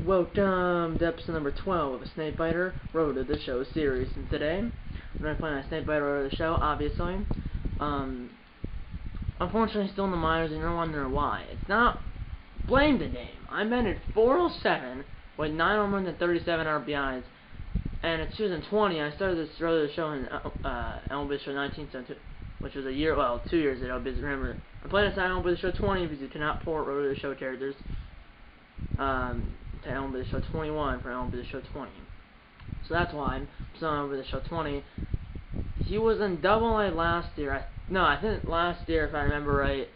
Welcome to episode number 12 of a Snake Biter Road to the Show series, and today we're going to play on a Snake Biter Road to the Show, obviously. Unfortunately still in the minors, and you're wondering why. It's not blame the game. I'm batted 407 with 9 home runs and 37 RBIs, and it's 2020. I started this Road to the Show in MLB Show 1972, which was 2 years ago, because remember, I played this on MLB Show 20 because you cannot port Road to the Show characters. To MLB Show 21 for MLB Show 20. So that's why I'm still on MLB Show 20. He was in Double-A last year. I think last year, if I remember right,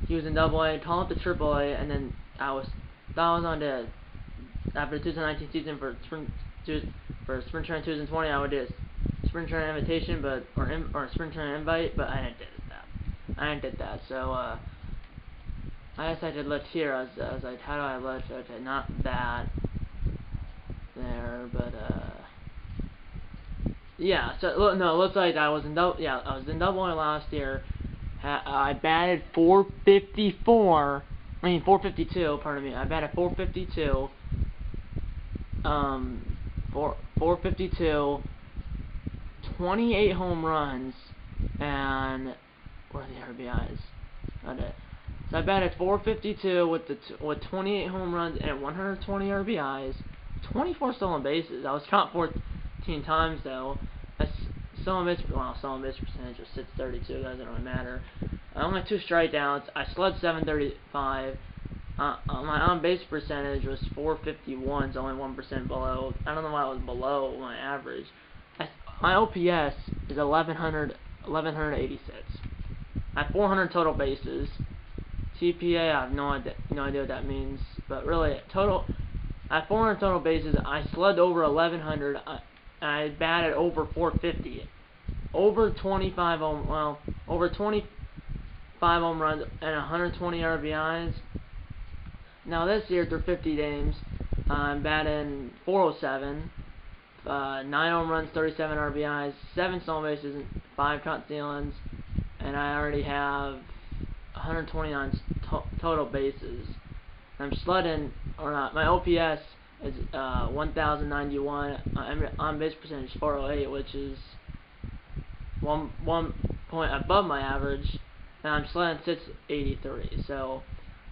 he was in Double-A, called up to Triple-A, and then that was on to after the 2019 season for spring training 2020. I would do a spring training invitation, or spring training invite, but I didn't do that. So I guess I did left here. I was like, how do I left? Okay, not that there, but yeah. So no, it looks like I was in Double-A last year. I batted 454. 452. Pardon me. I batted 452. 452. 28 home runs, and what are the RBIs? Okay. So I batted 452 with 28 home runs and 120 RBIs, 24 stolen bases. I was caught 14 times though. Stolen base percentage was 632. Doesn't really matter. I only had 2 strikeouts. I slid 735. My on base percentage was 451. It's only 1% below. I don't know why it was below my average. My OPS is 1186. I have 400 total bases. TPA, I have no idea what that means, but really, at 400 total bases, I slugged over 1100, I batted over 450, over 25 home runs and 120 RBIs. Now this year, through 50 games, I'm batting 407, 9 home runs, 37 RBIs, 7 stolen bases, and 5 caught stealings, and I already have 129 total bases. I'm sledding, or not. My OPS is 1,091. On base percentage 408, which is one point above my average, and I'm sledding 683. So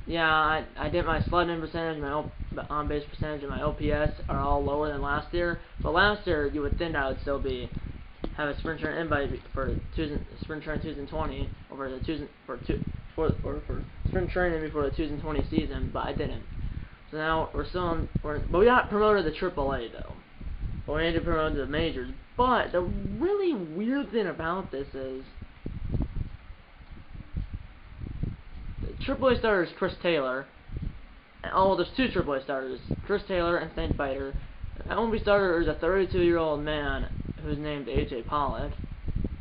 yeah, I did my sledding percentage, my on base percentage, and my OPS are all lower than last year. But last year, you would think I would still have a spring training invite for spring training 2020 for spring training before the 2020 season, but I didn't. So now but we got promoted to Triple-A though. But we need to promote to the majors. But the really weird thing about this is the Triple-A starter is Chris Taylor. There's 2 Triple-A starters, Chris Taylor and Snake Biter. The MLB starter is a 32-year-old man who's named AJ Pollock,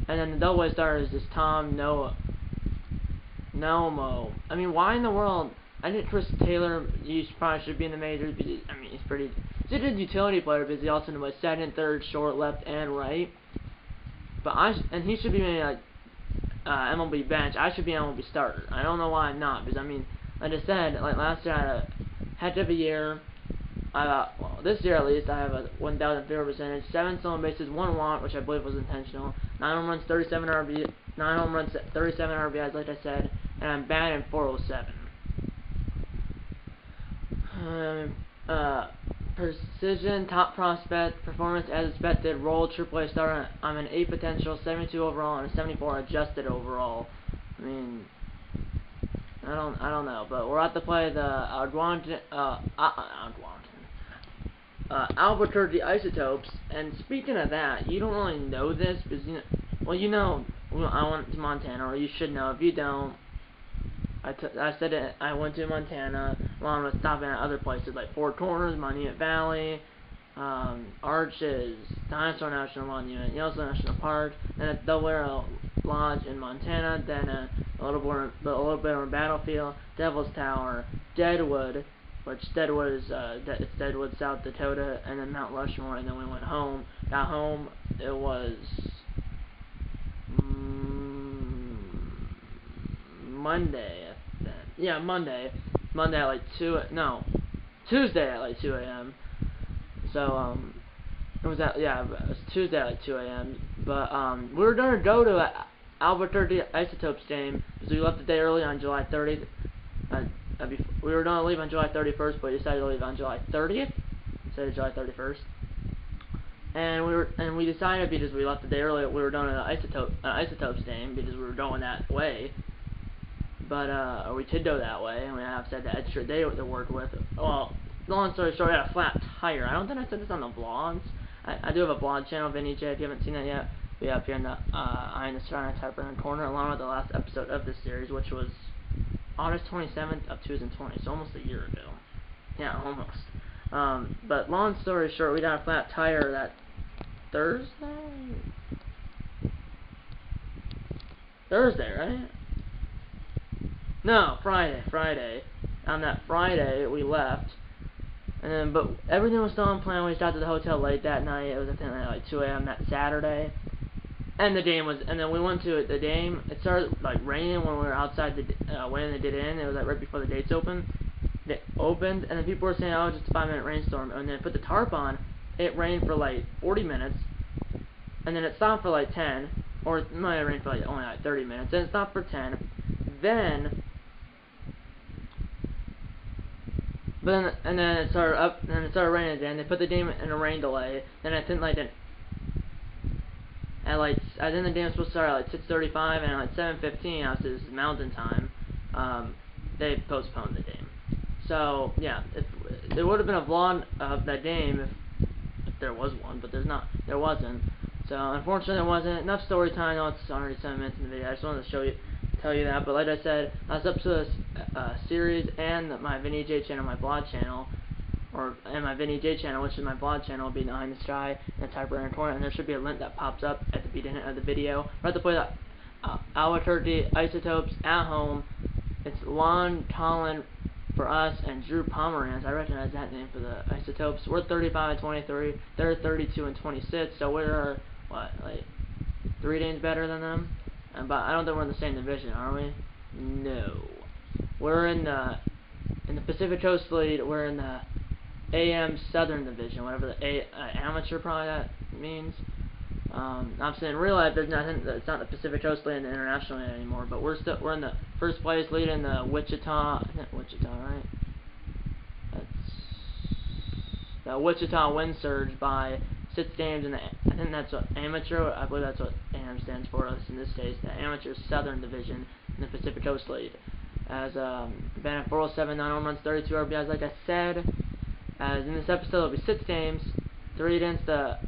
and then the Double-A starter is this Tom Nomo. I mean, why in the world? I think Chris Taylor, probably should be in the majors. Because, I mean, he's a good utility player because he also knows second, third, short, left, and right. And he should be maybe like MLB bench. I should be MLB starter. I don't know why I'm not, because I mean, like I said, like last year I had a heck of a year. This year at least, I have a 1,000 field percentage, 7 stolen bases, 1 walk, which I believe was intentional, 9 home runs, 37 RBIs, like I said, and I'm batting 407. Precision, top prospect, performance as expected, role, Triple-A starter. I'm an 8 potential, 72 overall, and a 74 adjusted overall. I mean, I don't know, but we're about to play the Albuquerque Isotopes. And speaking of that, you don't really know this because I went to Montana, or you should know. If you don't, I said it. I went to Montana along with stopping at other places like Four Corners, Monument Valley, Arches, Dinosaur National Monument, Yellowstone National Park, then at Delaware Lodge in Montana, then a little bit of a battlefield, Devil's Tower, Deadwood, which Deadwood is it's Deadwood, South Dakota, and then Mount Rushmore, and then we went home. Got home. It was Monday. Yeah, Monday. Monday at like 2 Tuesday at like 2 a.m. So it was Tuesday at like 2 a.m. But we were gonna go to Albuquerque Isotopes game because we left the day early on July 30th. We were gonna leave on July 31st, but we decided to leave on July 30th instead of July 31st. And we decided, because we left the day early, we were going to the Isotopes game because we were going that way. But we did go that way, and we have said that extra day to work with. Well, long story short, we had a flat tire. I don't think I said this on the vlogs. I do have a blog channel, Vinny J. If you haven't seen that yet, be up here in the Eye in the Sky Type corner, along with the last episode of this series, which was August 27th of 2020, so almost a year ago. Yeah, almost. But long story short, we got a flat tire that Thursday, right? No, Friday. On that Friday, we left. And then, but everything was still on plan. We got to the hotel late that night. It was, I think, like 2 a.m. that Saturday. And the game was, and then we went to the game. It started like raining when we were outside waiting to get in. It was like right before the gates opened. They opened, and then people were saying, "Oh, just a 5-minute rainstorm." And then put the tarp on. It rained for like 40 minutes, and then it stopped for like 10, or it might have rained for like only like 30 minutes. Then it stopped for 10. Then it started raining again. They put the game in a rain delay. Then I think I think the game was supposed to start at like 6:35, and at like 7:15, after this mountain time, they postponed the game. So yeah, there would have been a vlog of that game if there was one, but there wasn't. So unfortunately, there wasn't. Enough story time. I know it's already 7 minutes in the video. I just wanted to tell you that. But like I said, that's up to this series and my Vinny J channel, my blog channel, and my Vinny J channel, which is my blog channel, will be Eye in the Sky and Typewriter corner, and there should be a link that pops up at the beginning of the video. We're about to play the Albuquerque Isotopes at home. It's Lon Collin for us and Drew Pomeranz. I recognize that name for the Isotopes. We're 35-23. They're 32-26. So we're like 3 games better than them. But I don't think we're in the same division, are we? No. We're in the Pacific Coast League. We're in the AM Southern Division, whatever the amateur probably that means. I'm saying in real life, there's nothing. It's not the Pacific Coast League and the International League anymore. But we're in the first place, leading the Wichita. Isn't Wichita, right? That's the Wichita Wind Surge by 6 games in the. I think that's what amateur. I believe that's what AM stands for. In this case, the Amateur Southern Division in the Pacific Coast League. As been at 407, 9 home runs, 32 RBIs, like I said. As in this episode, it'll be 6 games, 3 against the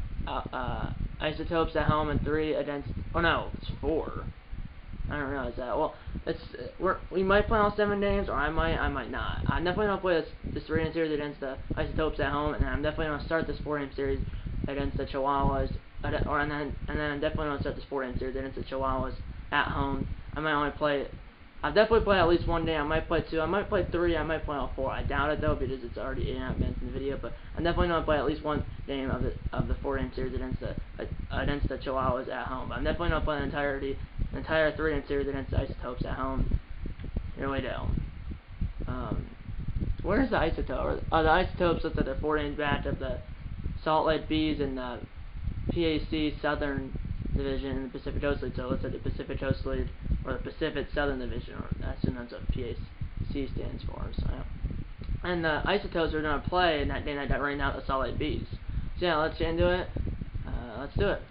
Isotopes at home, and 3 against. Oh no, it's 4. I didn't realize that. Well, we might play all 7 games, or I might not. I'm definitely gonna play this 3-game series against the Isotopes at home, and then I'm definitely gonna start this 4-game series against the Chihuahuas, and then I'm definitely gonna start this 4-game series against the Chihuahuas at home. I might only play. I've definitely played at least 1 game. I might play 2. I might play 3. I might play all 4. I doubt it though, because it's already 8.5 minutes in the video. But I'm definitely gonna play at least 1 game of the 4-game series against the Chihuahuas at home. But I'm definitely gonna play the entire 3-game series against the Isotopes at home. Here we go. Where's the Isotopes? Oh, the Isotopes looks like they're 4 games back of the Salt Lake Bees in the PAC Southern Division in the Pacific Coast League. So it looks like the Pacific Coast League, or the Pacific Southern Division, or I assume that's what PAC stands for. So, yeah. And the Isotopes are going to play in that game that got rained out the Salt Lake Bees. So yeah, let's get into it. Let's do it.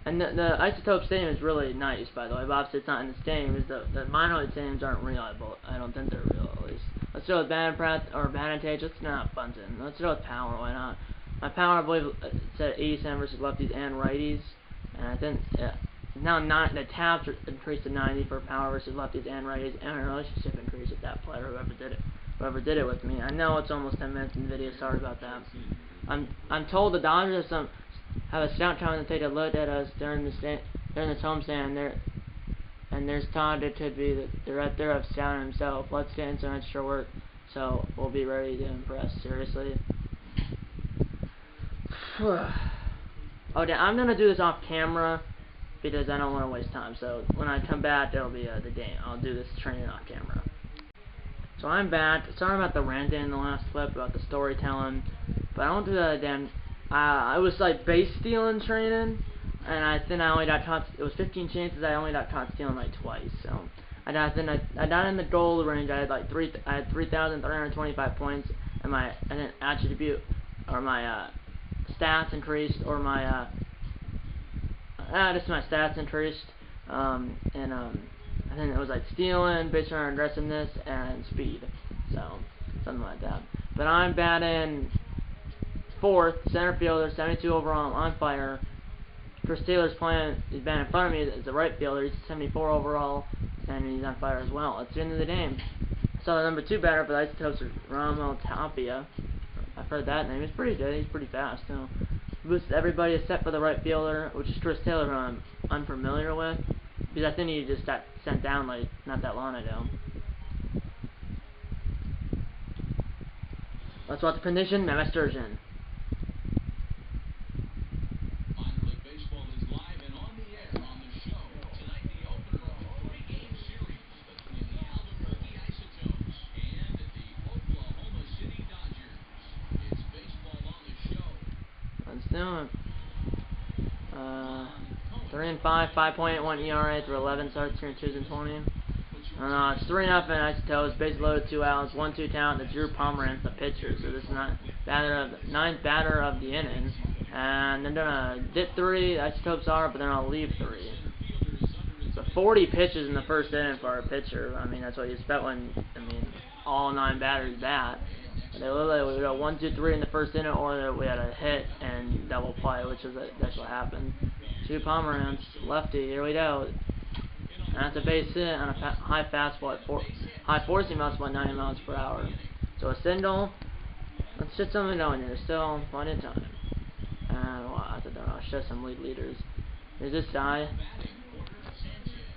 And the Isotopes stadium is really nice, by the way. But obviously it's not in the stadium. The minor league stadiums aren't reliable. I don't think they're real, at least. Let's go with Vantage. Let's not bunting. Let's go with power. Why not? My power, I believe, said 87 versus lefties and righties. And I think now the taps are increased to 90 for power versus lefties and righties, and a relationship increase with that player, whoever did it with me. I know it's almost 10 minutes in the video. Sorry about that. I'm told the Dodgers have a scout coming to take a look at us during this homestand. And there's Todd. It could be the director of scouting himself. Let's get into some extra work, so we'll be ready to impress. Seriously. Okay, I'm gonna do this off camera because I don't want to waste time. So when I come back, there'll be the game. I'll do this training off camera. So I'm back. Sorry about the ranting in the last clip about the storytelling, but I don't do that again. I was like base stealing training, and I think I only got caught. It was 15 chances. I only got caught stealing like twice. So I got in the goal range. I had 3,325 points, and my attribute or my stats increased, or my just my stats increased. I think it was like stealing, base runner, aggressiveness, and speed. So something like that. But I'm batting fourth, center fielder, 72 overall, on fire. Chris Taylor's playing. He's batting in front of me. Is the right fielder. He's 74 overall, and he's on fire as well. It's the end of the game. So the number 2 batter for the Isotopes is Ramon Tapia. I've heard that name. He's pretty good. He's pretty fast. So everybody except for the right fielder, which is Chris Taylor, who I'm unfamiliar with, because I think he just got sent down like not that long ago. Let's watch the condition. Mehmet Sturgeon. Let's do it. 3-5, 5.81 ERA through 11 starts here in 2020. It's 3-0 Isotopes. Base loaded, 2 outs, 1-2 count. The Drew Pomerantz, the pitcher. So this is not ninth batter of the inning, and they're gonna hit 3. Isotopes are, but they're gonna leave 3. So 40 pitches in the first inning for a pitcher. I mean, that's what you expect when all 9 batters bat. They literally we got 1, 2, 3 in the first inning, or we had a hit and double play, that's what happened. Drew Pomerantz, lefty. Here we go. And that's a base hit on a high fastball at high forcing miles by 90 miles per hour. So a single. Let's get something going here. Still plenty of time. And well, I don't know. I'll show some leaders. There's this guy.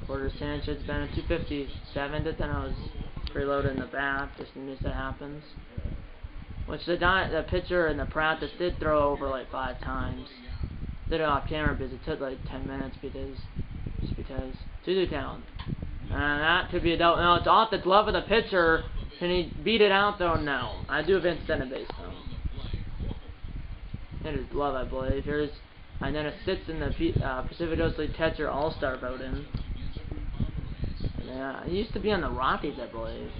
Porter Sanchez, been at 257. Then I was preloaded in the back, just in case that happens. Which the pitcher in the practice did throw over like 5 times. Did it off camera because it took like 10 minutes because 2-2 count. And that could be a double. No, it's off the glove of the pitcher. Can he beat it out though? No. I do have instant base though. Hit his glove, I believe. And then it sits in the Pacific Coast League catcher All-Star voting. Yeah, he used to be on the Rockies, I believe.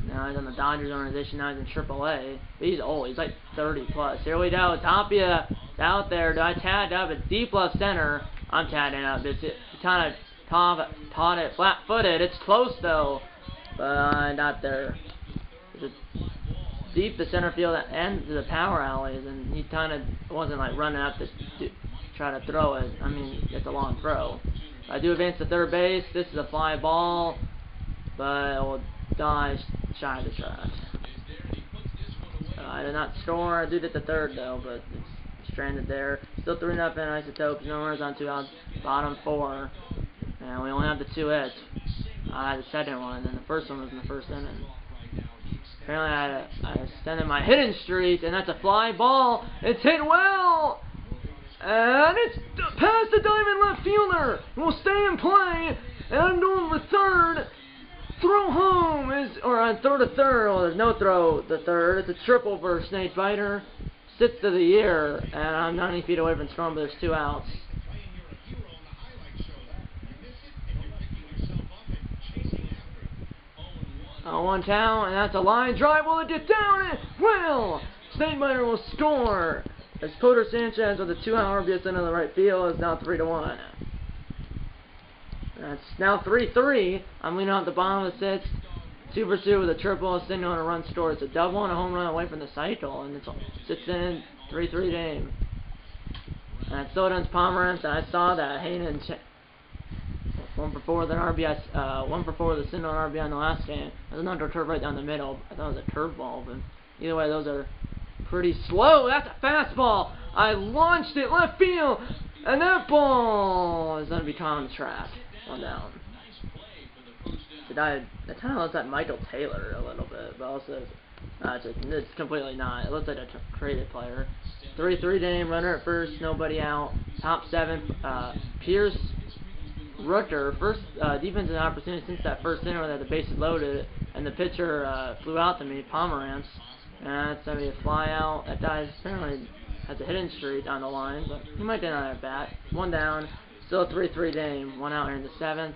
Now he's on the Dodgers organization. Now he's in AAA. But he's old. He's like 30 plus. Here we go. Tapia is out there. Do I tag up? It's deep left center. I'm tagging up. It's kind of caught it flat-footed. It's close though, but not there. It's deep the center field and to the power alleys, and he kind of wasn't like running up to try to throw it. I mean, it's a long throw. I do advance to third base. This is a fly ball, but it will die shy of the track. I did not score. I did at the third though, but it's stranded there. Still 3-0 Isotopes. No runners on 2 outs. Bottom 4. And we only have the 2 hits. I had the second one, and the first one was in the first inning. Apparently I extended my hitting streak, and that's a fly ball. It's hit well! And it's past the diamond left fielder. It will stay in play. And I'm going with third. Throw home or throw to third. Well, there's no throw to third. It's a triple for Snake Biter. Sits to the ear, and I'm 90 feet away from scoring, but there's 2 outs. 1 count, and that's a line drive. Will it get down? It will! Snake Biter will score. As Porter Sanchez with a 2-hour RBI into the right field is now 3-1. That's now 3-3. I'm leaning out the bottom of the 6th. 2 for 2 with a triple, a single, and a run scored. It's a double and a home run away from the cycle, and it's 6-inning, 3-3 game. And it's still against Pomerantz, and I saw that Hayden 1 for 4 with an RBI, 1 for 4 with a single and RBI in the last game. There's an under curve right down the middle. I thought it was a curveball, but either way, those are pretty slow. That's a fastball. I launched it left field, and that ball is going to be caught on the track. 1 down. It kind of looks like Michael Taylor a little bit, but also it's completely not. It looks like a creative player. 3-3 game, runner at first, nobody out. Top 7, Pierce Rooker, first defensive opportunity since that first inning where the bases loaded. and the pitcher flew out to me, Pomerantz, and it's going to be a fly out. That guy apparently has a hitting streak on the line, but he might get another bat. 1 down, still a 3-3 game, 1 out here in the 7th.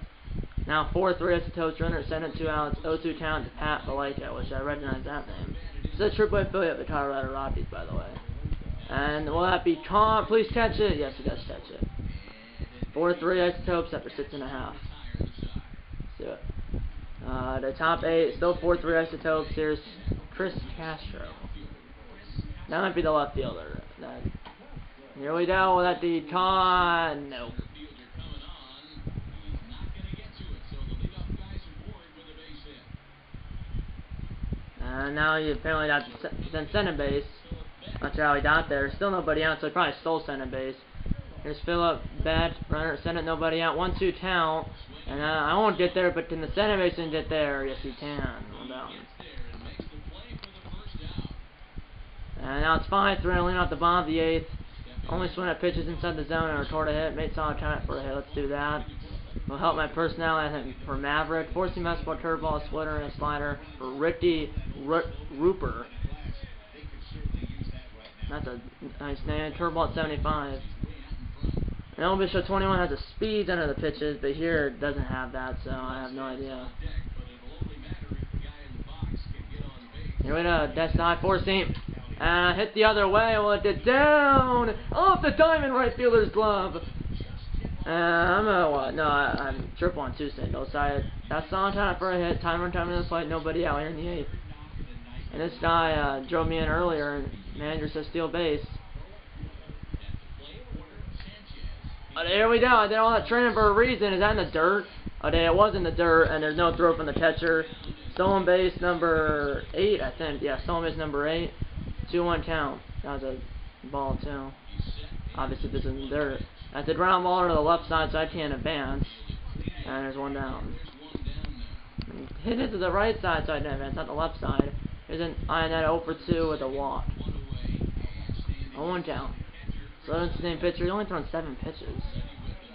Now 4-3 Isotopes, runner at center, 2 outs, 0-2 count to Pat Vallejo, which I recognize that name. It's a AAA affiliate of the Colorado Rockies, by the way. And will that be Tom? Please catch it. Yes, he does catch it. 4-3 Isotopes after 6.5. So the top 8, still 4-3 Isotopes. Here's Chris Castro. That might be the left fielder. Here we go. Will that be Tom? Nope. And now he apparently got sent center base. Not sure how he got there. Still nobody out, so he probably stole center base. Here's Phillip, bat, runner at center, nobody out. 1-2 count. And I won't get there, but can the center baseman get there? Yes, he can. Well done. And now it's 5-3. Lean off the bottom of the 8th. Only swing at pitches inside the zone and record a hit. Made solid count for a hit. Let's do that. Will help my personality, I think, for Maverick. 4-seam fastball, curveball, a splitter, and a slider for Ricky Rooper. That's a nice name. Curveball at 75. And MLB Show 21 has a speed under the pitches, but here it doesn't have that, so I have no idea. Here we go. That's not 4-seam. And hit the other way. Well, it did down off the diamond right fielder's glove. I'm triple on 2 singles. So that's on time for a hit. Timer time in the plate. Nobody out here in the 8th. And this guy drove me in earlier, and manager says steal base. There we go. I did all that training for a reason. Is that in the dirt? It was in the dirt, and there's no throw from the catcher. Stolen base number 8, I think. Yeah, stolen base number 8. 2-1 count. That was a ball, too. Obviously, this is in the dirt. That's a ground ball to the left side, so I can't advance. And there's 1 down. Hit it to the right side, so I didn't advance, not the left side. There's an INET 0-for-2 with a walk. 1 down. So that's the same pitcher. He's only thrown 7 pitches.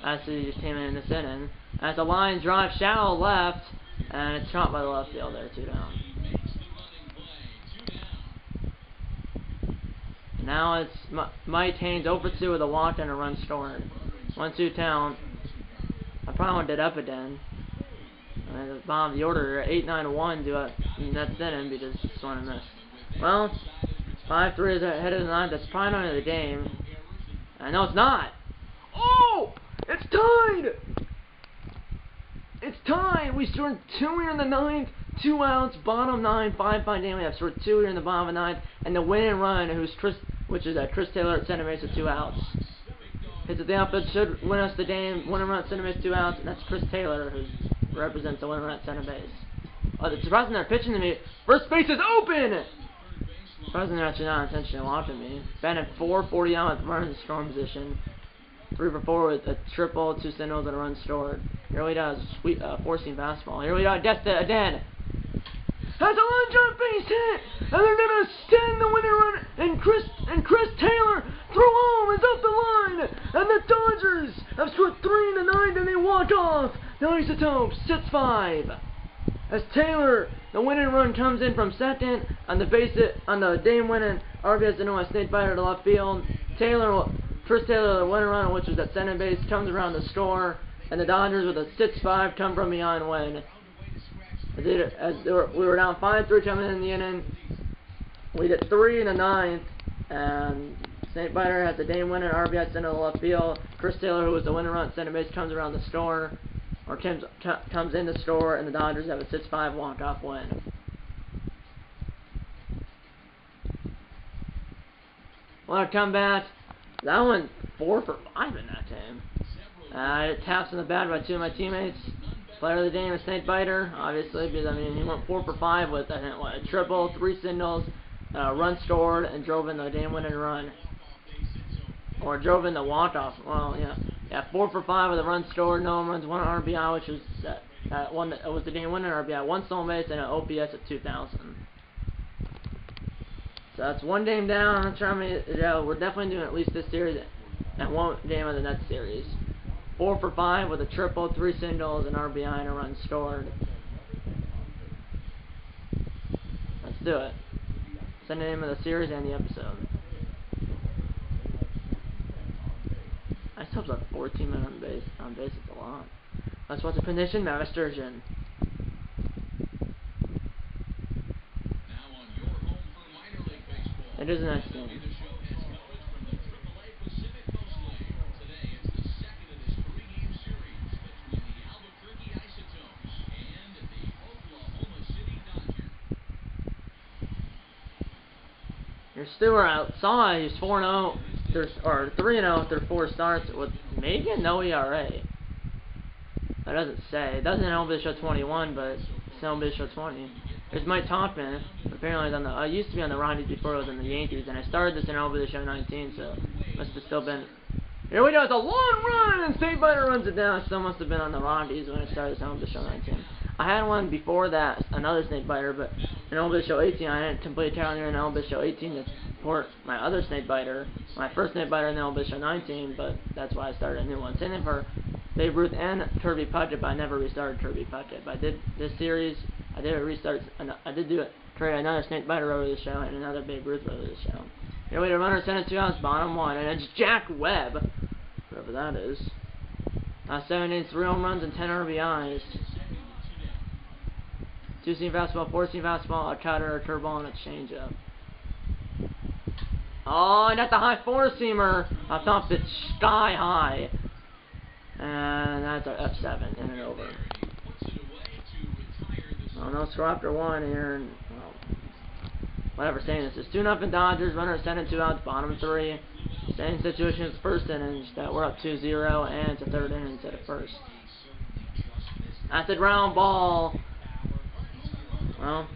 Actually, he just came in this inning. That's a line drive, shallow left, and it's shot by the left fielder. 2 down. Now it's Mike Haynes 0-for-2 with a walk and a run scored. 1-2 count. I probably did up again. At the bottom of the order, 8-9-1 do it. That's inning because this one I missed. Well, 5-3 is ahead of the 9th. That's probably not in the game. I know it's not. Oh! It's tied! It's tied! We scored 2 here in the 9th. 2 outs, bottom 9, 5-5 game. We have scored 2 here in the bottom of the 9th. And the winning run, which is Chris Taylor at center base with 2 outs. Hits at the outfield, should win us the game. Winning run at center base, 2 outs. And that's Chris Taylor, who represents the winning run at center base. Oh, it's surprising they're pitching to me. First base is open! Surprising they're actually not intentionally watching me. Batting at 440 out with runners in scoring position. 3-for-4 with a triple, 2 singles, and a run scored. Here we go, sweet 4-seam fastball. Here we go, Desta again. That's a long jump base hit, and they're gonna send the winning run, and Chris Taylor through home is up the line, and the Dodgers have scored 3 in the 9th, and they walk off. The Isotopes 6-5. As Taylor, the winning run comes in from second on the base hit on the game-winning RBS into a snake biter to left field. Chris Taylor, the winning run, which was at center base, comes around to score, and the Dodgers with a 6-5 come from behind win. We were down 5-3 coming in the inning. We did 3 in the 9th, and Snake Biter has the game-winning RBS into the left field. Chris Taylor, who was the winning run at center base, comes around to score, or comes in to score, and the Dodgers have a 6-5 walk-off win. Well, come back. That went 4 for 5 in that game. It taps in the bat by 2 of my teammates. Player of the game is Snake Biter, obviously, because he went 4 for 5 with a triple, 3 singles, run scored, and drove in the game-winning run. Or drove in the walk-off. Well, yeah, 4 for 5 with a run scored, no home runs, 1 RBI, which was it was the game-winning RBI, 1 stolen base, and an OPS of 2,000. So that's 1 game down. I'm trying to, we're definitely doing at least this series and 1 game of the next series. 4 for 5 with a triple, 3 singles, an RBI, and a run scored. Let's do it. Send the name of the series and the episode. I still have 14 men on base. On base, it's a lot. Let's watch the condition. Matt Sturgeon. It is a nice game. Here's Stewart outside. He's 4-0, or 3-0 through 4 starts with maybe a no ERA. That doesn't say. It doesn't MLB show 21, but it's MLB show 20. There's Mike Topman. Apparently, he's on the. I used to be on the Rockies before I was in the Yankees, and I started this in MLB show 19, so must have still been. Here we go. It's a long run, and State Biter runs it down. Still must have been on the Rockies when I started this MLB show 19. I had one before that, another snake biter, but in MLB show 18, I didn't complete a calendar in MLB show 18 to support my other snake biter, my first snake biter in MLB show 19, but that's why I started a new one. Same thing for Babe Ruth and Kirby Puckett, but I never restarted Kirby Puckett. But I did this series, I did a restart, I did do it, trade another snake biter over the show and another Babe Ruth over the show. Here we go, runner center 2 outs, bottom 1, and it's Jack Webb, whoever that is. 7 innings, 3 home runs, and 10 RBIs. 2-seam fastball, 4-seam fastball, a cutter, a curveball, and a changeup. Oh, and that's a high 4-seamer. I thought it's sky high. And that's our F7, in and over. Oh, no score after 1 here. And, well, whatever saying this is 2-0 Dodgers. Runner at center, 2 outs, bottom 3. Same situation as the first inning, that we're up 2-0, and it's a third inning instead of first. That's a ground ball. Well,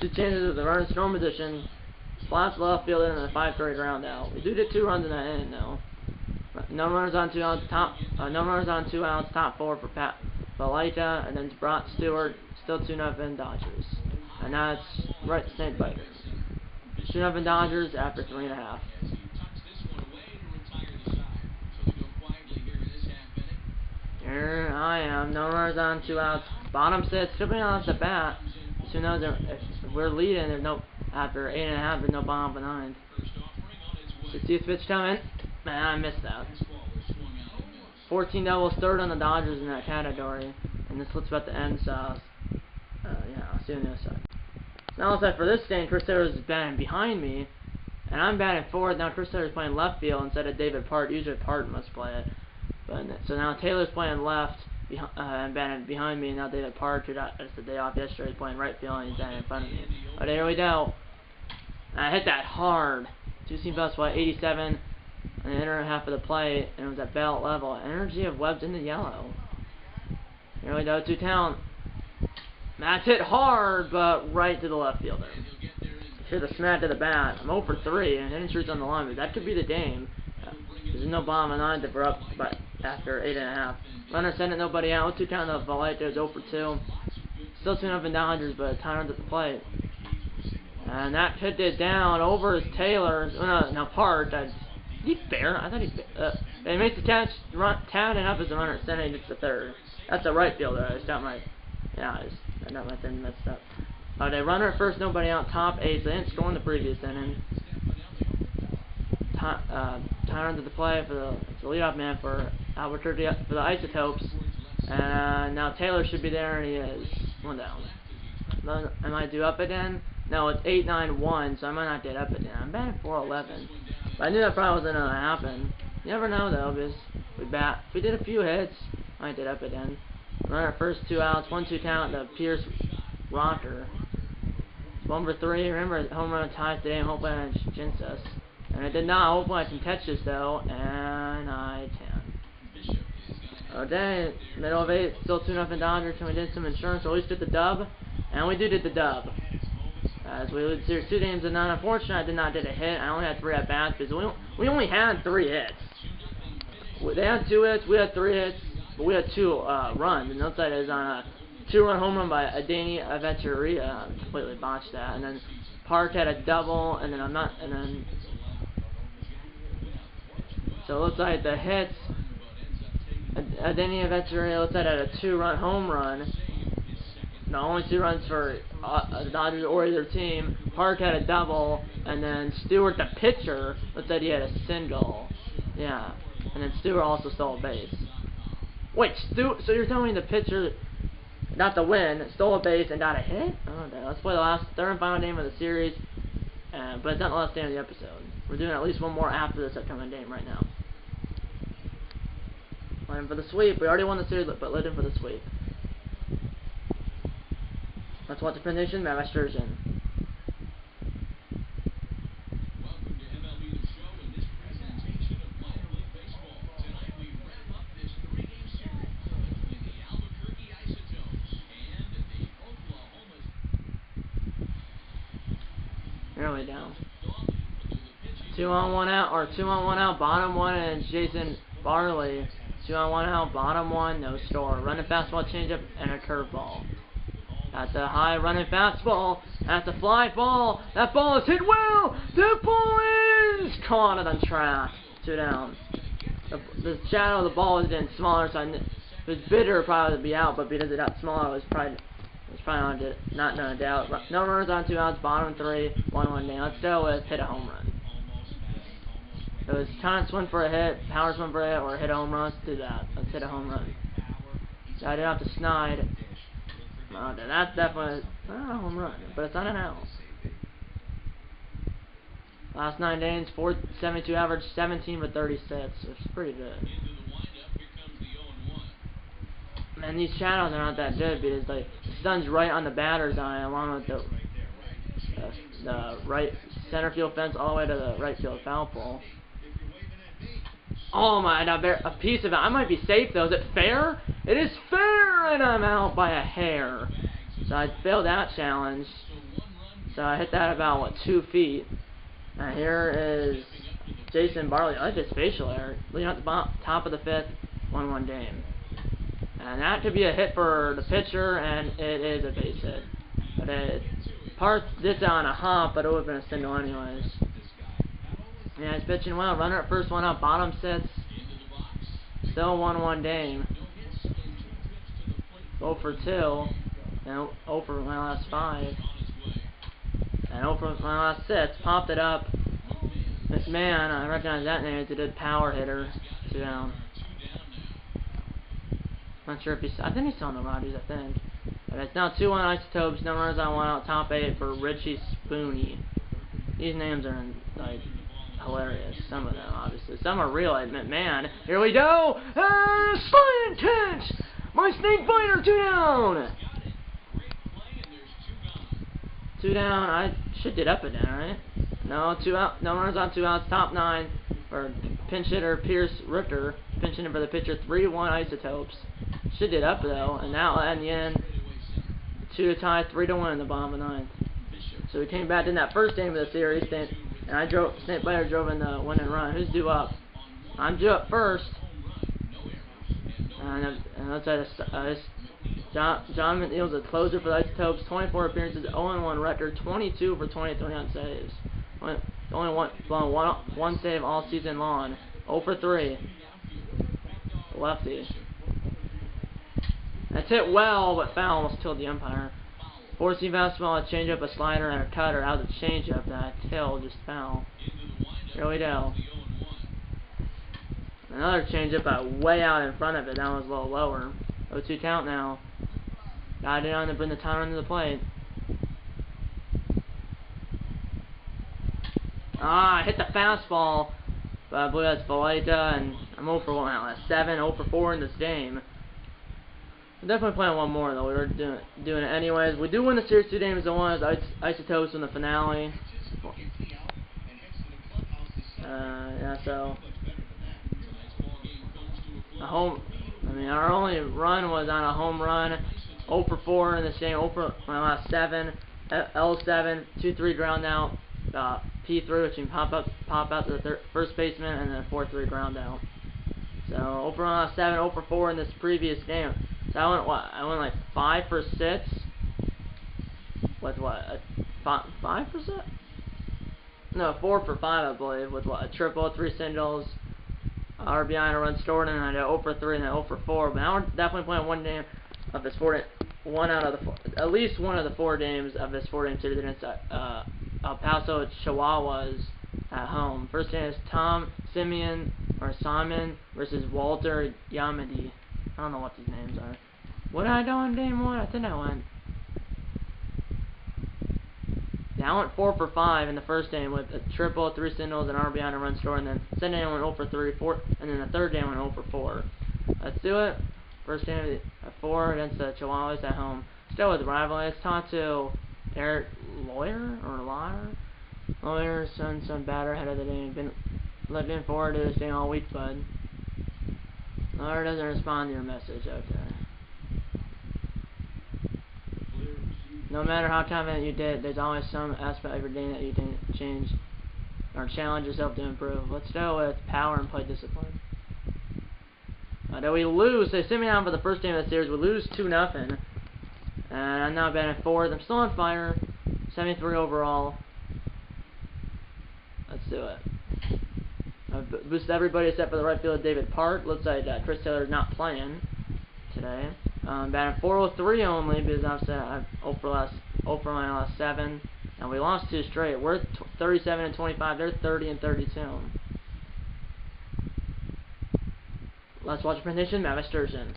2 changes of the runner's throw position. Slots left field and a 5-3 ground out. We do get 2 runs in that inning though. No runners on 2 outs. No runners on 2 outs. Top 4 for Pat Valita, and then Brott Stewart. Still 2-0 Dodgers. And now it's right snake biter. 2-0 Dodgers after 3.5. Here I am. No runners on 2 outs. Bottom 6. Stripping off the bat. So now if we're leading, there's no after 8.5. There's no bottom of the 9th. 60th pitch coming. Man, I missed that. 14 doubles, third on the Dodgers in that category. And this looks about to end, so yeah, I'll see you on the other side. Now looks like for this game, Chris Taylor's batting behind me, and I'm batting forward. Now Chris Taylor's playing left field instead of David Part. Usually Part must play it. But so now Taylor's playing left and batting behind me, and now David Part, who got the day off yesterday, is playing right field, and he's batting in front of me. But here we go. I hit that hard. 2-seam fastball, 87. And the inner half of the plate, and it was at belt level. Energy of Webb's in the yellow. Here we go, 2-count. That's hit hard, but right to the left fielder. Should have smacked to the bat. I'm 0 for 3, and hitting streak's on the line, but that could be the game. There's no bomb on 9 if we're up but after 8.5. Runner sent it, nobody out. 2-count of Valite, there's 0 for 2. Still 2-0 Dodgers, but time runs at the plate. And that hit it down over his Taylor. No, Part. He fair? I thought he makes the catch, tagging up as the runner at center, he gets the third. That's the right fielder. I just got my, I got my thing messed up. They runner at first, nobody out, top 8. So they didn't score in the previous inning. Time to the play for the leadoff man for Albuquerque for the Isotopes. And now Taylor should be there, and he is 1 down. Am I due up again? No, it's 8-9-1, so I might not get up again. I'm batting 4-11. But I knew that probably wasn't going to happen. You never know, though, because if we did a few hits, I might get up again. Runner first 2 outs, 1-2 count to Pierce Rocker. 1 for 3. Remember, home run ties today, and hopefully I jinx us. And I did not. Hopefully I can catch this, though, and I can. Okay, middle of 8, still 2-0 Dodgers, and we did some insurance, so at least get the dub. And we did get the dub. As we lose series 2 games to none. Unfortunately, I did not get a hit. I only had 3 at bats because we only had 3 hits. They had 2 hits, we had 3 hits, but we had 2 runs. And the outside is on a 2-run home run by Adani Avecheria. I completely botched that. And then Park had a double, and then so it looks like the hits. Adani Avecheria looks like had a 2-run home run. no, only 2 runs for the Dodgers or either team. Park had a double, and then Stewart, the pitcher, said he had a single. Yeah, and then Stewart also stole a base. Wait, so you're telling me the pitcher got the win, stole a base, and got a hit? Okay, let's play the third and final game of the series, but it's not the last game of the episode. We're doing at least one more after this upcoming game right now. Playing for the sweep. We already won the series, but let in for the sweep. Let's watch the presentation, Matt Sturgeon. Welcome to MLB The Show and this presentation of minor league baseball. Tonight we wrap up this 3-game series between the Albuquerque Isotopes and the Oklahoma. Nearly down. 2 on 1 out, or 2 on 1 out, bottom 1, and Jason Barley. 2 on 1 out, bottom 1, no score. Running fastball, changeup, and a curveball. That's a high running fastball. That's a fly ball. That ball is hit well. The ball is caught on track. 2 down. The shadow of the ball was getting smaller, so if it was bigger, probably would be out. But because it got smaller, it was probably not no doubt. No runners on 2 outs. Bottom 3. 1-1 down. Let's go with hit a home run. It was kind of swing for a hit, power swing for a hit, or hit a home run. Let's do that. Let's hit a home run. So I didn't have to snide. Okay, that's definitely not a home run, but it's not an out. Last 9 innings, 472 average, 17 for 36, which is pretty good. And these shadows are not that good because the sun's right on the batter's eye, along with the right center field fence all the way to the right field foul pole. Oh my, a piece of it. I might be safe though. Is it fair? It is fair, and I'm out by a hair. So I failed that challenge. So I hit that about, what, 2 feet. And here is Jason Barley. I like his facial hair. Leading out the top of the 5th, 1-1 game. And that could be a hit for the pitcher, and it is a base hit. But Parth did that on a hop, but it would have been a single anyways. Yeah, he's pitching well. Runner at first, 1 out, bottom 6. Still 1-1 game. 0 for 2. And 0 for my last 5. And 0 for my last 6. Popped it up. McMahon, I recognize that name. It's a good power hitter. 2 down. Not sure if he's. I think he's still on the Rockies, I think. But it's now 2-1 Isotopes. No runners on 1 out. Top 8 for Richie Spooney. These names are like hilarious. Some of them, obviously. Some are real. Man, here we go. Slant catch. My snake biter. 2 down. 2 down. I should get up and down, right? No, 2 out. No runners on 2 outs. Top 9 for pinch hitter Pierce Richter. Pinch hitting for the pitcher. 3-1 Isotopes. Should get up though, and now in the end, 2 to tie, 3 to 1 in the bottom of the 9th. So we came back in that first game of the series, and Snake Biter drove in the winning run. Who's due up? I'm due up first. And let's say John McNeil's a closer for the Isotopes. 24 appearances, 0-1 record, 22 for 23 on saves. Only one save all season long. 0 for 3. Lefty. That's hit well, but foul, almost killed the umpire. 4-seam fastball, a changeup, a slider, and a cutter. That was a changeup that I killed, just foul. Here we go. Another changeup, way out in front of it. That was a little lower. 0-2 count now. Got it on to bring the timer into the plate. I hit the fastball, but I believe that's Valeta, and I'm 0 for 1 now. That's 7, 0 for 4 in this game. We're definitely playing one more though. We were doing it anyways. We do win the series 2 games to 1 as Isotopes in the finale. Yeah, so our only run was on a home run. 0 for 4 in this game. 0 for my last 7. L7, 2-3 ground out. P3, which you can pop out to the first baseman, and then 4-3 ground out. So 0 for my last 7, 0 for 4 in this previous game. So I went what? I went like 5 for 6. With what? 5 for 6? No, 4 for 5, I believe. With what? A triple, 3 singles, RBI and a run scored, and I did 0 for 3 and then 0 for 4. But now we're definitely playing one game of this one out of the at least one of the 4 games of this 4-game series against El Paso Chihuahuas at home. First game is Tom Simon versus Walter Yamadi. I don't know what these names are. What did I go in game 1? I think I went. Yeah, I went 4 for 5 in the first game with a triple, 3 singles, and RBI and a run score, and then second game I went 0 for 3, 4, and then the third game I went 0 for 4. Let's do it. First game at 4 against the Chihuahuas at home. Still with the rival. Let's talk to Eric Lawyer, son, batter, head of the game. Been looking forward to this thing all week, bud. Lawyer doesn't respond to your message. Okay. No matter how confident you did, there's always some aspect of your game that you can change or challenge yourself to improve. Let's go with power and play discipline. Then we lose. They sent me down for the first game of the series. We lose 2-0. And I'm now batting 4th. I'm still on fire. 73 overall. Let's do it. I've boosted everybody except for the right fielder, David Park. Looks like Chris Taylor's not playing today. Batting 403 only because I'm 0 for my last 7. And we lost 2 straight. We're 37 and 25. They're 30 and 32. Let's watch the presentation. Matt Sturgeon.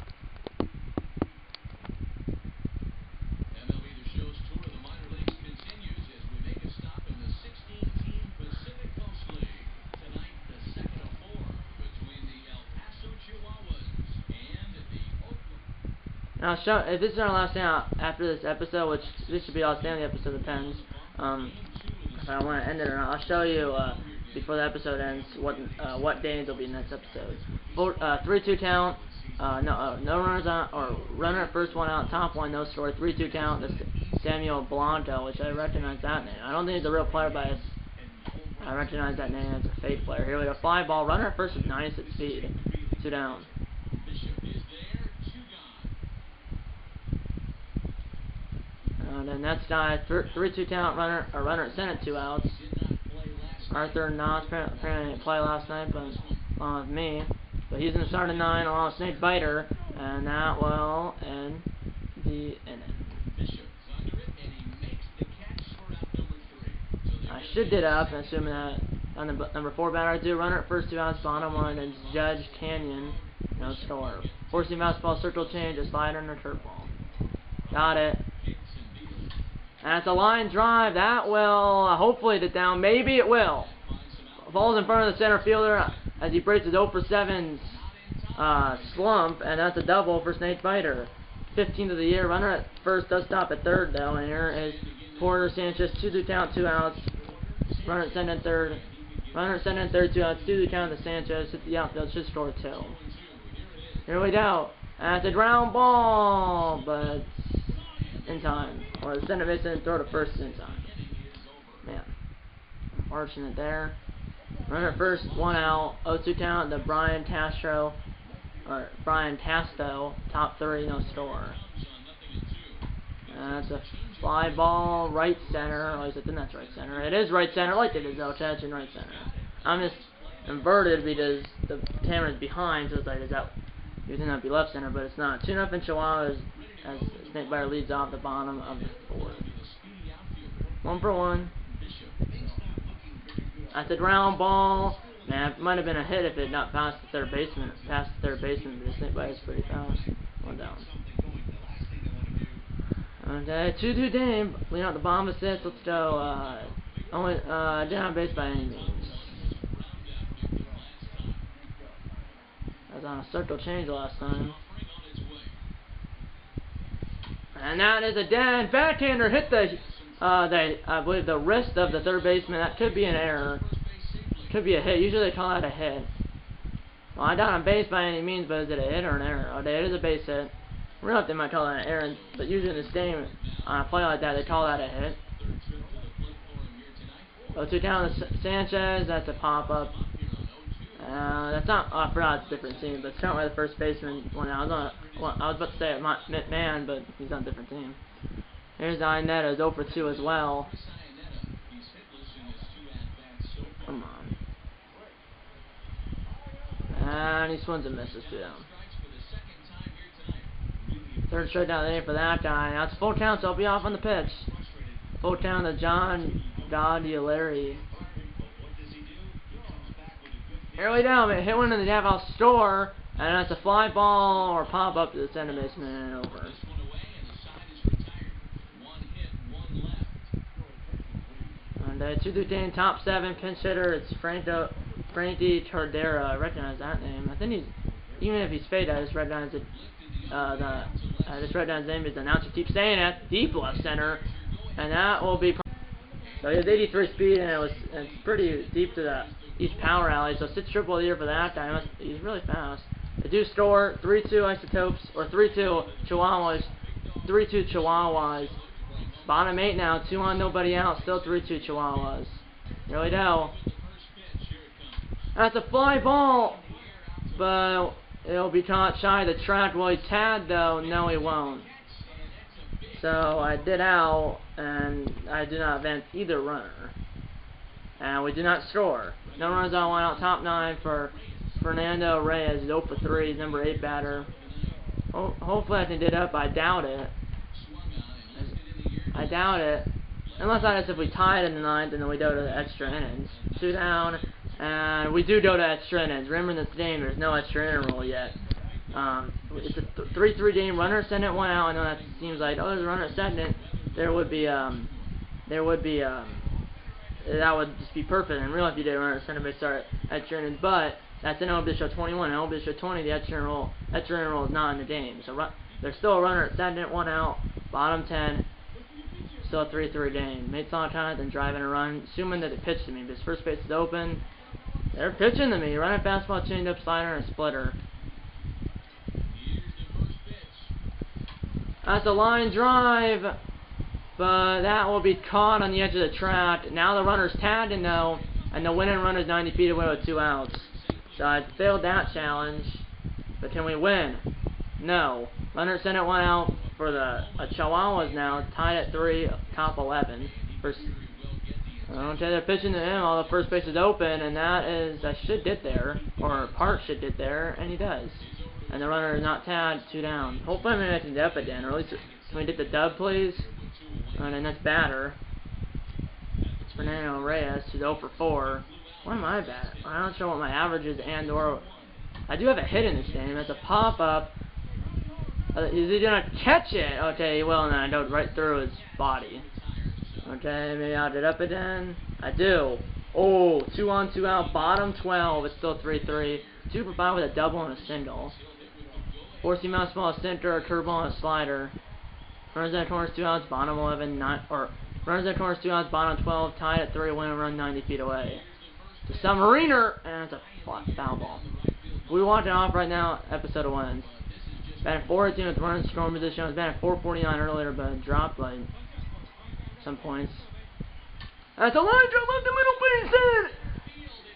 MLB The Show's tour of the minor leagues continues as we make a stop in the 16-team Pacific Coast League. Tonight, the second of 4 between the El Paso Chihuahuas and the Oakland. Now, if this is our last day after this episode, which this should be our standing episode, depends if I want to end it or not. I'll show you before the episode ends what days will be in the next episode. 3-2 count. No runners on, or runner at first, 1 out, top 1, no score. 3-2 count. That's Samuel Blanco, which I recognize that name. I don't think he's a real player, but I recognize that name as a fake player. Here we go. Fly ball. Runner at first with 96 speed. 2 down. And then next guy, 3-2 count, runner at center, 2 outs. Arthur Knotts apparently didn't play last night, but along with me. But he's in the starting 9 along with Snake Biter, and that will end the inning. I should get up, assuming that on the number 4 batter I do. Runner at first, 2 outs, bottom 1, and Judge Canyon, no score. 4-seam fastball, circle change, a slider, and a curveball. Got it. And it's a line drive. That will hopefully get down. Maybe it will. Falls in front of the center fielder as he breaks his 0 for 7 slump, and that's a double for Snake Biter. 15th of the year. Runner at first does stop at third though, and here is Porter Sanchez. 2-2 count, 2 outs. Runner at second and third. Runner at second and third, 2 outs. 2-2 count to Sanchez. Hit the outfield. Should score 2. Here we go. And it's a ground ball, but in time. Or the center baseman throw to first in time. Man. Unfortunate there. Runner at first, 1 out. 0-2 count to Brian Tasto, top 3, no score. And that's a fly ball, right center. At least I think that's right center. It is right center, like it is though, catch in right center. I'm just inverted because the camera's behind, so it's like, is that, you think that'd be left center, but it's not. 2-0 Chihuahuas as Snake Biter leads off the bottom of the 4th. 1 for 1. That's a ground ball. Man, it might have been a hit if it not past the third baseman. But the Snake Biter is pretty fast. 1 down. Okay, 2-2 game. Leading out the bottom of 6. Let's go. Down on base by any means. I was on a circle change last time. And that is a dead backhander. Hit I believe the wrist of the third baseman. That could be an error. Could be a hit. Usually they call that a hit. Well, I down on base by any means, but is it a hit or an error? Okay, it is a base hit. I don't know if they might call that an error, but usually in this game, on a play like that, they call that a hit. 0-2 count to Sanchez. That's a pop up. That's not. I forgot it's a different team, but it's not where the first baseman went out. I was about to say McMahon, but he's on a different team. Here's Iannetta, 0 for 2 as well. Come on. And he swings and misses 2 down. Third strikeout of the day for that guy. Now it's full count, so I'll be off on the pitch. Full count to John Dodiolari. Here we go, hit one in the outhouse store, and that's a fly ball or pop up to the center baseman and over. And 2-2 top 7 pinch hitter. It's Frankie Tordera. I recognize that name. I think he's, even if he's faded, I just read down his name because the announcer keeps saying it. Deep left center, and that will be. So he has 83 speed, and it's pretty deep to the east power alley. So 6 triple of the year for that guy. He's really fast. They do score 3-2 Isotopes or 3-2 Chihuahuas. 3-2 Chihuahuas. Bottom 8 now, 2 on, nobody out. Still 3-2 Chihuahuas. Here we go. That's a fly ball, but it'll be caught shy of the track. Will he tag though? No, he won't. So I did out, and I did not advance either runner. And we did not score. No runs on, 1 out. Top 9 for Fernando Reyes. He's 0 for 3. He's number 8 batter. Hopefully I can get up. I doubt it. I doubt it. Unless I just if we tied in the 9th and then we go to the extra innings. 2 down, and we do go to extra innings. Remember in this game, there's no extra inning rule yet. It's a 3-3 game. Runner send it 1 out. I know that seems like, oh, there's a runner at second. That would just be perfect. In real life, you did a runner at center base start at extra innings, but that's in MLB Show 21. In MLB Show 20, the extra inning rule is not in the game. So there's still a runner at second, 1 out. Bottom 10. Still a 3-3 game. Made solid time, then driving a run, assuming that it pitched to me. Because first base is open. They're pitching to me. Running fastball, changeup, slider, and a splitter. That's a line drive, but that will be caught on the edge of the track. Now the runner's tagged and no, and the winning run is 90 feet away with 2 outs. So I failed that challenge, but can we win? No. Runner sent it 1 out for the Chihuahuas now, tied at 3, top 11. I don't think they're pitching to him, although first base is open, and that is, I should get there, or Park should get there, and he does. And the runner is not tagged, 2 down. Hopefully I'm making the up again, or at least, can we get the dub, please? And the next batter, it's Fernando Reyes, who's 0 for 4. What am I at? I'm not sure what my average is, and or, I do have a hit in this game. It's a pop-up. Is he gonna catch it? Okay, he will, and then I go right through his body. Okay, maybe I'll get up again. I do. Oh, 2 on, 2 out, bottom 12. It's still 3-3. 2 for 5 with a double and a single. 4-seam mouse ball, a center, a curveball, and a slider. Runners at corners, 2 outs, bottom 11, runners at corners, 2 outs, bottom 12, tied at 3, win and run 90 feet away. It's a submariner, and it's a foul ball. We want it off right now, episode 1. Batting 4-18 with running scoring position. I was batting 449 earlier, but dropped by some points. That's a line drive left the middle base hit!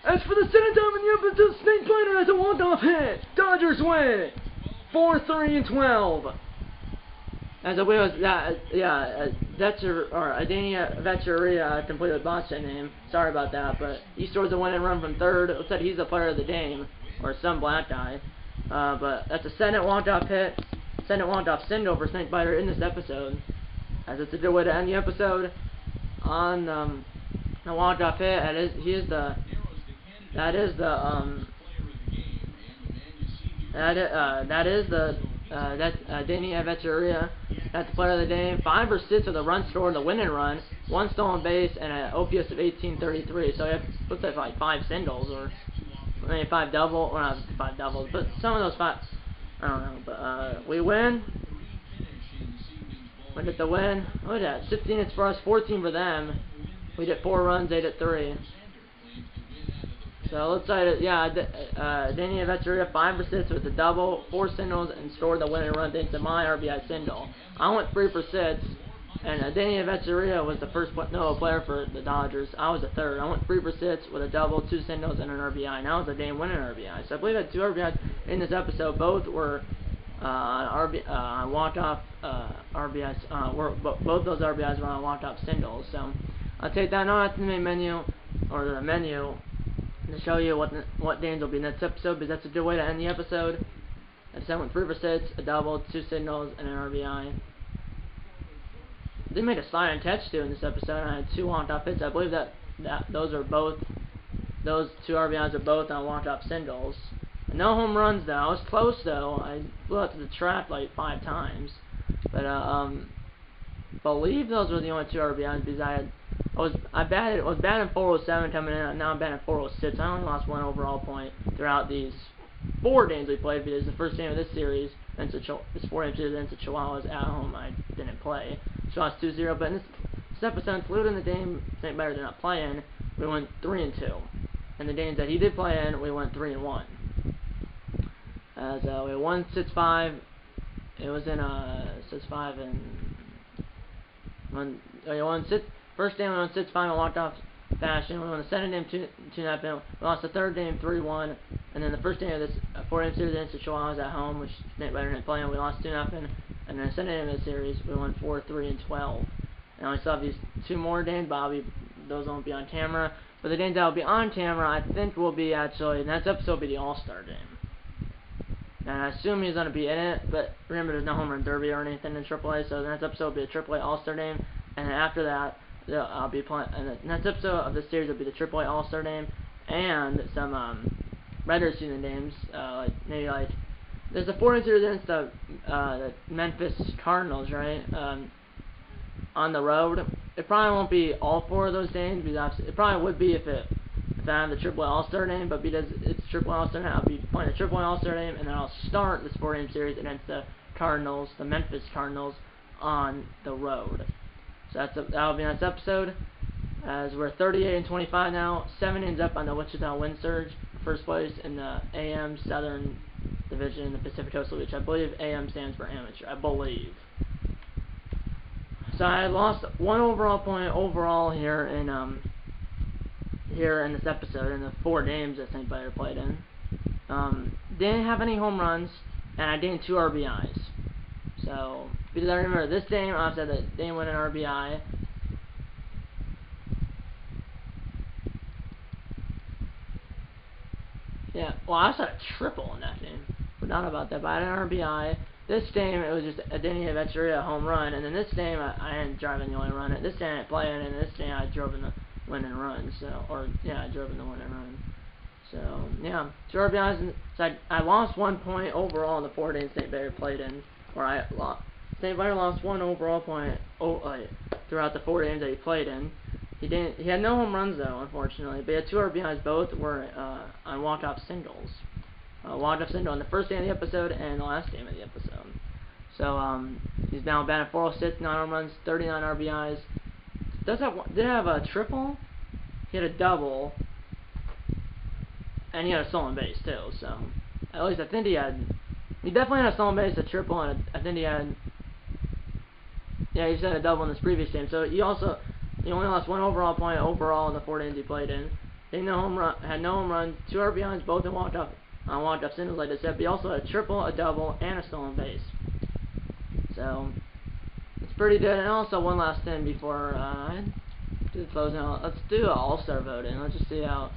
As for the second time in the episode, Snake Planer has a walk-off hit. Dodgers win 4-3-12. As a was Adania Vetcheria, I completely botched that name. Sorry about that, but he scores a winning run from third. It said he's the player of the game, or some black guy. But that's a second walk-off hit, second walk-off single for Snakebiter in this episode. As it's a good way to end the episode on the walk-off hit. That's Danny Avecheria. That's the player of the game. 5 or 6 with a run scored, the winning run, 1 stolen base, and an OPS of 1833. So it looks like 5 singles, or maybe 5 doubles, or not 5 doubles, but some of those 5, I don't know. But we win. We get the win. Look at that, 16 hits for us, 14 for them. We did 4 runs, 8 at 3. So let's say that, Danny Avecheria 5 for 6 with a double, 4 singles, and scored the winning run thanks to my RBI single. I went 3 for 6, and Danny Avecheria was the first player for the Dodgers. I was the third. I went 3 for 6 with a double, 2 singles, and an RBI. And that was a game winning RBI. So I believe I had 2 RBIs in this episode. Both were walk-off RBIs. Both those RBIs were on walk-off singles. So I'll take that note. That's the main menu, or the menu, to show you what games will be in next episode, because that's a good way to end the episode. I just went 3 for 6, a double, 2 singles, and an RBI. They made a slide and catch too in this episode, and I had 2 walk-off hits. I believe that those 2 RBIs are both on walk-off singles. And no home runs though. I was close though. I blew out to the trap like 5 times, but believe those were the only 2 RBIs because I was batting 407 coming in, and now I'm batting 406. I only lost 1 overall point throughout these 4 games we played because the first game of this series, this 4-game series against the Chihuahuas at home, I didn't play. So I lost 2-0, but in this episode, including the game St. Better did not play in, we went 3-2. And the games that he did play in, we went 3-1. As we won 6-5. It was in 6-5 and first game we won 6-5 and walked off fashion. We won the second game 2-0. We lost the third game 3-1, and then the first game of this 4-game series against the Chihuahuas at home, which St. Better didn't play in, we lost 2-0. And then the second game of the series we won 4-3 and 12. And we still have these 2 more games, those won't be on camera. But the games that will be on camera, I think will be actually, the next episode will be the All-Star game. And I assume he's going to be in it, but remember there's no home run derby or anything in AAA, so the next episode will be a AAA All-Star game, and then after that, I'll be playing, and the next episode of this series will be the AAA All-Star game, and some regular season games, maybe there's a 4-game series against the Memphis Cardinals, right, on the road. It probably won't be all 4 of those games, because it probably would be if I have the AAA All-Star game, but because it's AAA All-Star game, I'll be playing the AAA All-Star game, and then I'll start this 4-game series against the Cardinals, the Memphis Cardinals, on the road. So that'll be next episode. As we're 38-25 now, 7 games up on the Wichita Wind Surge, first place in the AM Southern Division in the Pacific Coastal League. I believe AM stands for amateur. I believe. So I lost 1 overall point overall here in this episode in the 4 games that St. Better played in. Didn't have any home runs, and I gained 2 RBIs. So because I remember this game, I said that they win an RBI. Yeah, well, I also had a triple in that game. Forgot about that, but I had an RBI. This game, it was just a Denny Echeverria home run, and then this game, I didn't drive in the only run. This game, I didn't play in, and this game, I drove in the winning run. So, I drove in the winning run. So, yeah, 2 RBIs. So I lost 1 point overall in the 4 games St. Better played in, or St. Better lost 1 overall point throughout the 4 games that he played in. He had no home runs though, unfortunately, but he had 2 RBIs. Both were on walk-off singles. Walk-off single in the first game of the episode and the last game of the episode. So he's now batting 406, 9 home runs, 39 RBIs. Did have a triple? He had a double, and he had a stolen base too. So at least I think he definitely had a stolen base, a triple, and I think he had. Yeah, he had a double in this previous game. So he only lost 1 overall point overall in the 4 games he played in. He had no home runs, 2 RBIs, both in walk-off singles, like I said. But he also had a triple, a double, and a stolen base. So it's pretty good. And also one last thing before I do the closing out. Let's do an All-Star voting. Let's just see how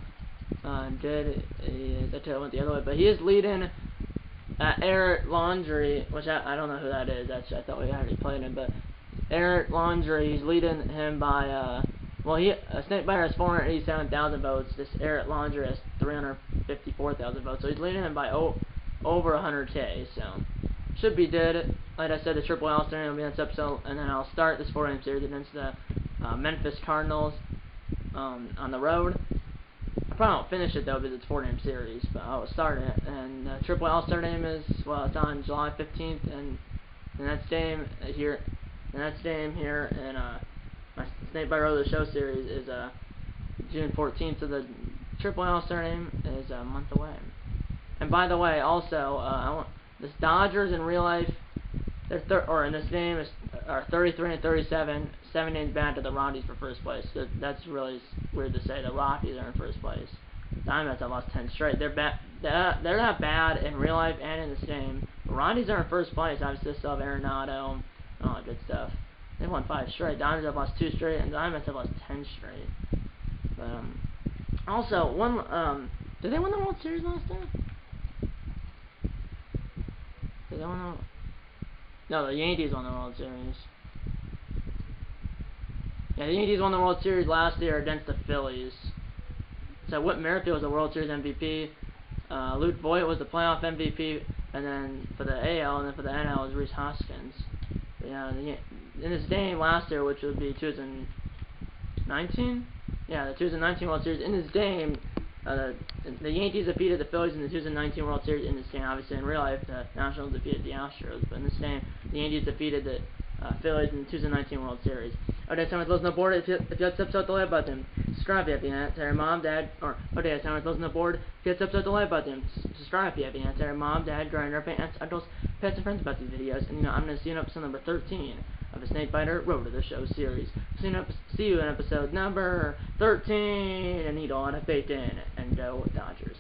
good he is. I went the other way, but he is leading Eric Laundrie, which I don't know who that is. Actually, I thought we already played him, but Eric Laundrie, he's leading him by St. Better has 487,000 votes. This Eric Laundrie has 354,000 votes. So he's leading him by over 100K. So should be good. Like I said, the AAA All-Star will be next episode, and then I'll start this 4-game series against the Memphis Cardinals on the road. I probably won't finish it though because it's 4-game series, but I will start it. And the AAA All-Star game it's on July 15th, and the next game here in my St. Better Road to the Show series is June 14th. So the AAA All-Star game is a month away. And by the way, also the Dodgers in real life, in this game are 33 and 37, 7 games back to the Rockies for first place. So that's really weird to say. The Rockies are in first place. Diamondbacks have lost 10 straight. They're not bad in real life and in this game. The Rockies are in first place. Obviously, they still have Arenado, all that good stuff. They won 5 straight. Diamondbacks have lost 2 straight, and Diamondbacks have lost 10 straight. But also, did they win the World Series last time? Did they win the... No, the Yankees won the World Series. Yeah, the Yankees won the World Series last year against the Phillies. So Whit Merrifield was the World Series MVP. Luke Voigt was the playoff MVP, and then for the AL and then for the NL was Rhys Hoskins. But yeah, in this game last year, which would be 2019, yeah, the 2019 World Series. In this game, the Yankees defeated the Phillies in the 2019 World Series. In this game, obviously in real life, the Nationals defeated the Astros, but in this game, the Yankees defeated the Phillies in the 2019 World Series. Okay, someone closing the board. If you hit the like button, subscribe if you haven't. Tell your mom, dad, or okay, someone closing the board. If you hit the like button, subscribe if you haven't. Tell your mom, dad, grinder, aunts, uncles, pets, and friends about these videos. And I'm gonna see you in episode number 13 of the Snakebiter Road to the Show series. See you in episode number 13, and eat all out of bacon and go Dodgers.